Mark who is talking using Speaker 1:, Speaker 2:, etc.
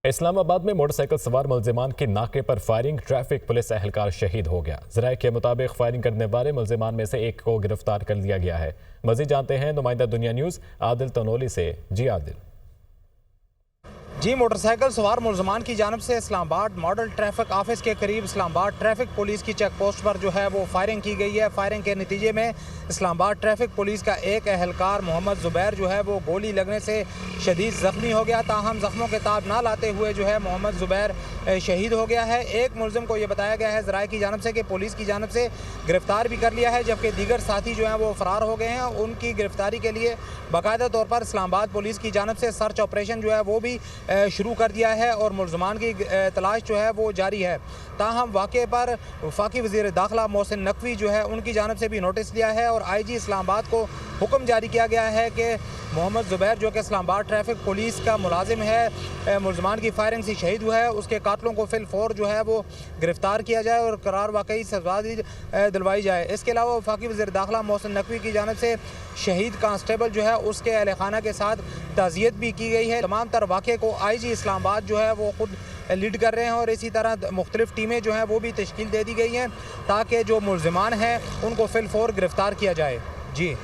Speaker 1: इस्लामाबाद में मोटरसाइकिल सवार मुलजिमान की नाके पर फायरिंग, ट्रैफिक पुलिस एहलकार शहीद हो गया। ज़राए के मुताबिक फायरिंग करने वाले मुलजिमान में से एक को गिरफ्तार कर लिया गया है। मज़ीद जानते हैं नुमाइंदा दुनिया न्यूज़ आदिल तनोली से। जी आदिल।
Speaker 2: जी, मोटरसाइकिल सवार मुलजमान की जानब से इस्लामाबाद मॉडल ट्रैफिक ऑफिस के करीब इस्लामाबाद ट्रैफिक पुलिस की चेक पोस्ट पर जो है वो फायरिंग की गई है। फायरिंग के नतीजे में इस्लामाबाद ट्रैफिक पुलिस का एक एहलकार मोहम्मद ज़ुबैर जो है वो गोली लगने से शदीद ज़ख्मी हो गया। ताहम ज़ख्मों के ताब ना लाते हुए जो है मोहम्मद ज़ुबैर शहीद हो गया है। एक मुलजिम को ये बताया गया है ज़राए की जानब से कि पुलिस की जानब से गिरफ्तार भी कर लिया है, जबकि दीगर साथी जो हैं वो फ़रार हो गए हैं। उनकी गिरफ्तारी के लिए बाकायदा तौर पर इस्लामाबाद पुलिस की जानब से सर्च ऑपरेशन जो है वो भी शुरू कर दिया है और मुलजमान की तलाश जो है वो जारी है। ताहम वाक़े पर वफाकी वज़ीर दाखिला मोहसिन नकवी जो है उनकी जानब से भी नोटिस लिया है और IG इस्लामाबाद को हुक्म जारी किया गया है कि मोहम्मद ज़ुबैर जो कि इस्लामाबाद ट्रैफिक पुलिस का मुलाजिम है, मुलजमान की फायरिंग से शहीद हुआ है, उसके कातलों को फिल फौर जो है वो गिरफ्तार किया जाए और करार वाकई सजा दिलवाई जाए। इसके अलावा वफाकी वज़ीर दाखिला मोहसिन नकवी की जानब से शहीद कांस्टेबल जो है उसके अहल खाना के साथ ताज़ियत भी की गई है। तमाम तर वाक़े को IG इस्लामाबाद जो है वो खुद लीड कर रहे हैं और इसी तरह मुख्तलिफ टीमें जो हैं वो भी तश्कील दे दी गई हैं ताकि जो मुलजिमान हैं उनको फिल फौर गिरफ्तार किया जाए। जी।